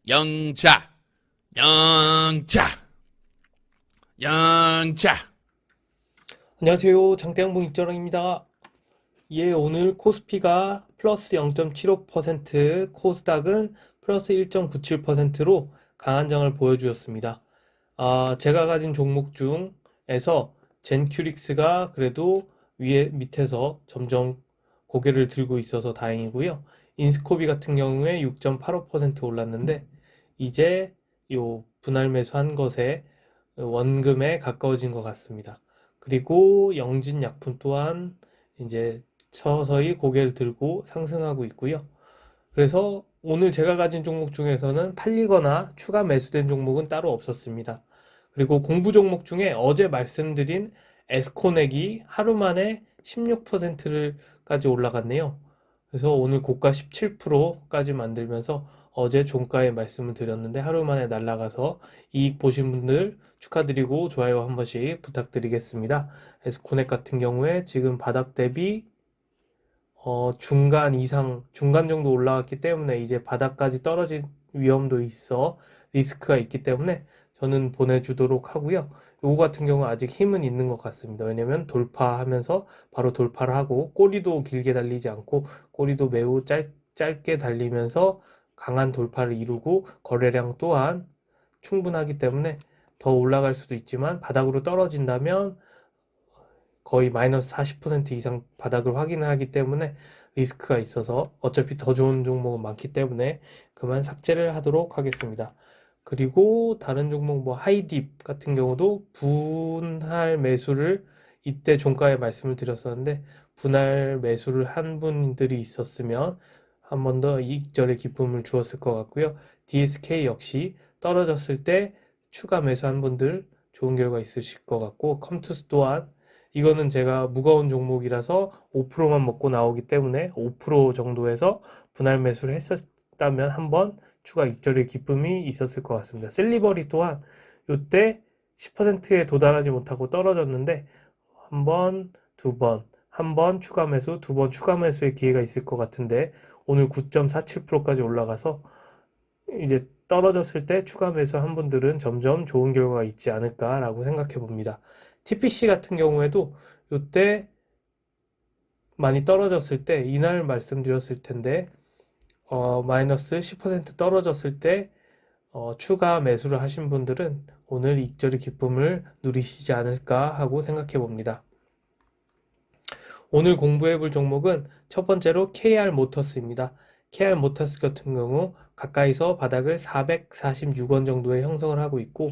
영자, 영자, 영자. 안녕하세요. 장대양봉 입자랑입니다. 예, 오늘 코스피가 플러스 0.75%, 코스닥은 플러스 1.97%로 강한 장을 보여주었습니다. 제가 가진 종목 중에서 젠큐릭스가 그래도 밑에서 점점 고개를 들고 있어서 다행이고요. 인스코비 같은 경우에 6.85% 올랐는데, 이제 요 분할 매수한 것에 원금에 가까워진 것 같습니다. 그리고 영진약품 또한 이제 서서히 고개를 들고 상승하고 있고요. 그래서 오늘 제가 가진 종목 중에서는 팔리거나 추가 매수된 종목은 따로 없었습니다. 그리고 공부 종목 중에 어제 말씀드린 에스코넥이 하루 만에 16%까지 올라갔네요. 그래서 오늘 고가 17%까지 만들면서 어제 종가에 말씀을 드렸는데 하루 만에 날아가서 이익 보신 분들 축하드리고 좋아요 한 번씩 부탁드리겠습니다. 에스코넥 같은 경우에 지금 바닥 대비 중간 이상, 중간 정도 올라왔기 때문에 이제 바닥까지 떨어질 위험도 있어 리스크가 있기 때문에 저는 보내주도록 하고요. 요거 같은 경우 아직 힘은 있는 것 같습니다. 왜냐면 돌파하면서 바로 돌파를 하고 꼬리도 길게 달리지 않고 꼬리도 매우 짧게 달리면서 강한 돌파를 이루고 거래량 또한 충분하기 때문에 더 올라갈 수도 있지만 바닥으로 떨어진다면 거의 마이너스 40% 이상 바닥을 확인하기 때문에 리스크가 있어서 어차피 더 좋은 종목은 많기 때문에 그만 삭제를 하도록 하겠습니다. 그리고 다른 종목 뭐 하이딥 같은 경우도 분할 매수를 이때 종가에 말씀을 드렸었는데 분할 매수를 한 분들이 있었으면 한 번 더 이익절의 기쁨을 주었을 것 같고요. DSK 역시 떨어졌을 때 추가 매수한 분들 좋은 결과 있으실 것 같고 컴투스 또한 이거는 제가 무거운 종목이라서 5%만 먹고 나오기 때문에 5% 정도에서 분할 매수를 했었다면 한번 추가 익절의 기쁨이 있었을 것 같습니다. 셀리버리 또한 이때 10%에 도달하지 못하고 떨어졌는데 한 번, 두 번, 한 번 추가 매수, 두 번 추가 매수의 기회가 있을 것 같은데 오늘 9.47%까지 올라가서 이제 떨어졌을 때 추가 매수한 분들은 점점 좋은 결과가 있지 않을까라고 생각해 봅니다. TPC 같은 경우에도 이때 많이 떨어졌을 때 이날 말씀드렸을 텐데 마이너스 10% 떨어졌을 때 추가 매수를 하신 분들은 오늘 익절의 기쁨을 누리시지 않을까 하고 생각해 봅니다. 오늘 공부해 볼 종목은 첫 번째로 KR모터스입니다. KR모터스 같은 경우 가까이서 바닥을 446원 정도에 형성을 하고 있고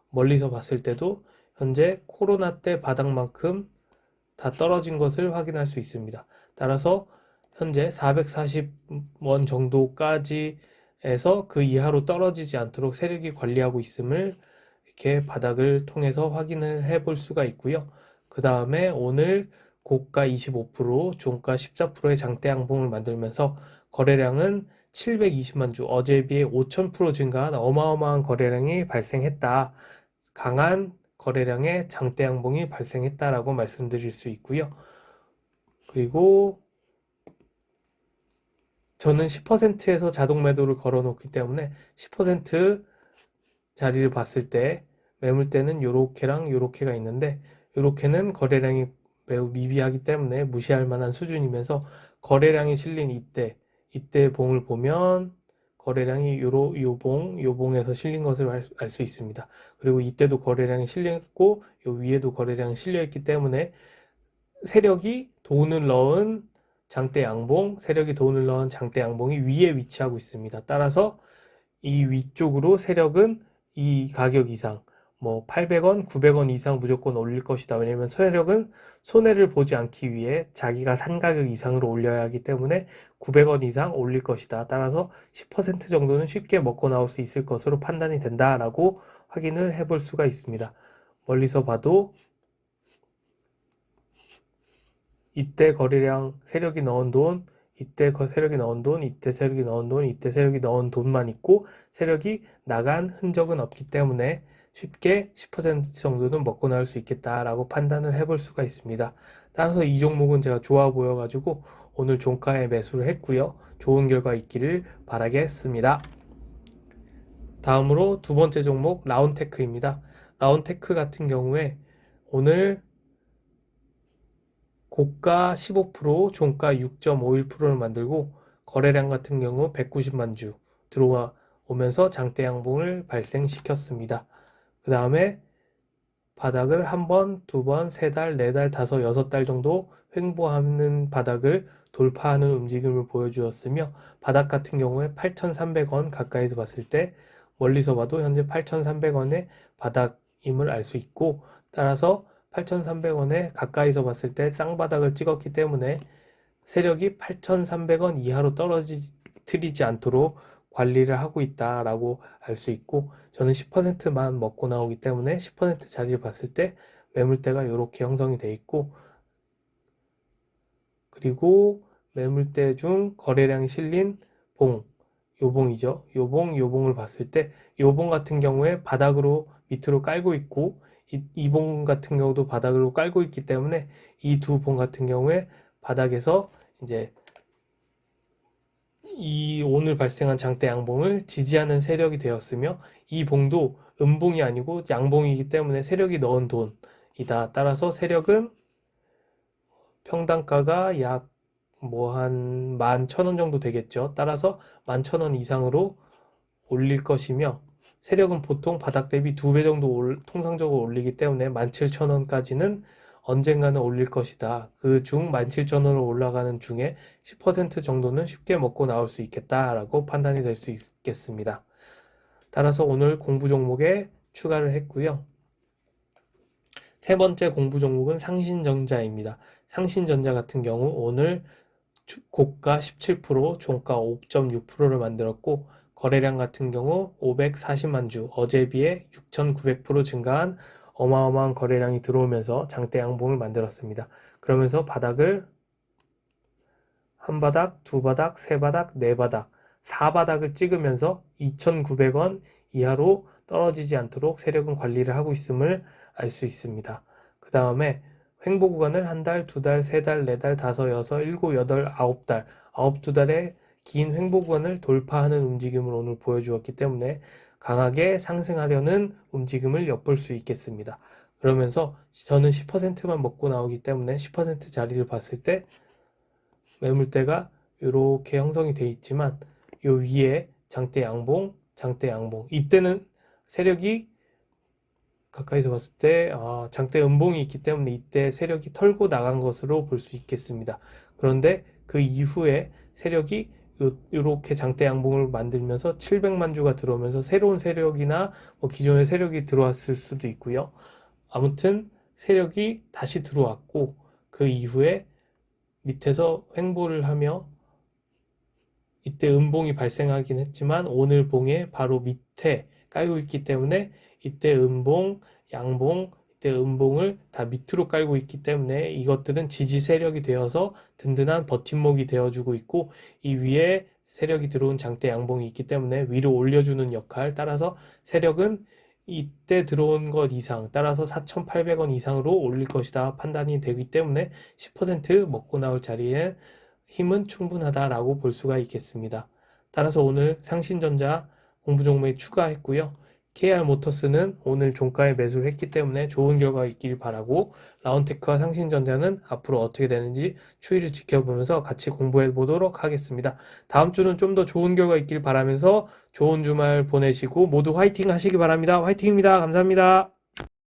멀리서 봤을 때도 현재 코로나 때 바닥만큼 다 떨어진 것을 확인할 수 있습니다. 따라서 현재 440원 정도까지 해서 그 이하로 떨어지지 않도록 세력이 관리하고 있음을 이렇게 바닥을 통해서 확인을 해 볼 수가 있고요. 그 다음에 오늘 고가 25%, 종가 14%의 장대 양봉을 만들면서 거래량은 720만 주, 어제에 비해 5000% 증가한 어마어마한 거래량이 발생했다. 강한 거래량의 장대 양봉이 발생했다라고 말씀드릴 수 있고요. 그리고 저는 10%에서 자동 매도를 걸어 놓기 때문에 10% 자리를 봤을 때 매물대는 요렇게랑 요렇게가 있는데 요렇게는 거래량이 매우 미비하기 때문에 무시할 만한 수준이면서 거래량이 실린 이때 봉을 보면 거래량이 요 봉에서 실린 것을 알 수 있습니다. 그리고 이때도 거래량이 실렸고 요 위에도 거래량이 실려 있기 때문에 세력이 돈을 넣은 장대 양봉, 세력이 돈을 넣은 장대 양봉이 위에 위치하고 있습니다. 따라서 이 위쪽으로 세력은 이 가격 이상, 뭐 800원, 900원 이상 무조건 올릴 것이다. 왜냐면 세력은 손해를 보지 않기 위해 자기가 산 가격 이상으로 올려야 하기 때문에 900원 이상 올릴 것이다. 따라서 10% 정도는 쉽게 먹고 나올 수 있을 것으로 판단이 된다라고 확인을 해볼 수가 있습니다. 멀리서 봐도 이때 거래량 세력이 넣은 돈, 이때 세력이 넣은 돈, 이때 세력이 넣은 돈, 이때 세력이 넣은 돈만 있고 세력이 나간 흔적은 없기 때문에 쉽게 10% 정도는 먹고 나올 수 있겠다라고 판단을 해볼 수가 있습니다. 따라서 이 종목은 제가 좋아 보여가지고 오늘 종가에 매수를 했고요. 좋은 결과 있기를 바라겠습니다. 다음으로 두 번째 종목 라운테크입니다. 라운테크 같은 경우에 오늘 고가 15%, 종가 6.51%를 만들고 거래량 같은 경우 190만 주 들어오면서 장대 양봉을 발생시켰습니다. 그 다음에 바닥을 한 번, 두 번, 세 달, 네 달, 다섯, 여섯 달 정도 횡보하는 바닥을 돌파하는 움직임을 보여주었으며 바닥 같은 경우에 8,300원 가까이서 봤을 때 멀리서 봐도 현재 8,300원의 바닥임을 알 수 있고 따라서 8,300원에 가까이서 봤을 때 쌍바닥을 찍었기 때문에 세력이 8,300원 이하로 떨어뜨리지 않도록 관리를 하고 있다라고 알 수 있고 저는 10%만 먹고 나오기 때문에 10% 자리를 봤을 때 매물대가 이렇게 형성이 돼 있고 그리고 매물대 중 거래량이 실린 봉, 요봉이죠. 요봉을 봤을 때 요봉 같은 경우에 바닥으로 밑으로 깔고 있고 이 봉 같은 경우도 바닥으로 깔고 있기 때문에 이 두 봉 같은 경우에 바닥에서 이제 이 오늘 발생한 장대 양봉을 지지하는 세력이 되었으며 이 봉도 음봉이 아니고 양봉이기 때문에 세력이 넣은 돈이다. 따라서 세력은 평단가가 약 뭐 한 11,000원 정도 되겠죠. 따라서 11,000원 이상으로 올릴 것이며 세력은 보통 바닥 대비 2배 정도 통상적으로 올리기 때문에 17,000원까지는 언젠가는 올릴 것이다. 그 중 17,000원으로 올라가는 중에 10% 정도는 쉽게 먹고 나올 수 있겠다라고 판단이 될 수 있겠습니다. 따라서 오늘 공부 종목에 추가를 했고요. 세 번째 공부 종목은 상신전자입니다. 상신전자 같은 경우 오늘 고가 17%, 종가 5.6%를 만들었고 거래량 같은 경우 540만 주, 어제 비해 6,900% 증가한 어마어마한 거래량이 들어오면서 장대 양봉을 만들었습니다. 그러면서 바닥을 한 바닥, 두 바닥, 세 바닥, 네 바닥, 4바닥을 찍으면서 2,900원 이하로 떨어지지 않도록 세력은 관리를 하고 있음을 알 수 있습니다. 그 다음에 횡보 구간을 한 달, 두 달, 세 달, 네 달, 다섯, 여섯, 일곱, 여덟, 아홉 달, 아홉 두 달의 긴 횡보 구간을 돌파하는 움직임을 오늘 보여주었기 때문에 강하게 상승하려는 움직임을 엿볼 수 있겠습니다. 그러면서 저는 10%만 먹고 나오기 때문에 10% 자리를 봤을 때 매물대가 이렇게 형성이 되어 있지만 요 위에 장대 양봉, 장대 양봉 이때는 세력이 가까이서 봤을 때 장대 음봉이 있기 때문에 이때 세력이 털고 나간 것으로 볼 수 있겠습니다. 그런데 그 이후에 세력이 이렇게 장대 양봉을 만들면서 700만 주가 들어오면서 새로운 세력이나 뭐 기존의 세력이 들어왔을 수도 있고요. 아무튼 세력이 다시 들어왔고 그 이후에 밑에서 횡보를 하며 이때 음봉이 발생하긴 했지만 오늘 봉의 바로 밑에 깔고 있기 때문에 이때 음봉, 양봉, 이때 음봉을 다 밑으로 깔고 있기 때문에 이것들은 지지 세력이 되어서 든든한 버팀목이 되어주고 있고 이 위에 세력이 들어온 장대 양봉이 있기 때문에 위로 올려주는 역할 따라서 세력은 이때 들어온 것 이상 따라서 4,800원 이상으로 올릴 것이다 판단이 되기 때문에 10% 먹고 나올 자리에 힘은 충분하다라고 볼 수가 있겠습니다. 따라서 오늘 상신전자 공부 종목에 추가했고요. KR모터스는 오늘 종가에 매수를 했기 때문에 좋은 결과가 있길 바라고 라운테크와 상신전자는 앞으로 어떻게 되는지 추이를 지켜보면서 같이 공부해 보도록 하겠습니다. 다음 주는 좀 더 좋은 결과 있길 바라면서 좋은 주말 보내시고 모두 화이팅 하시기 바랍니다. 화이팅입니다. 감사합니다.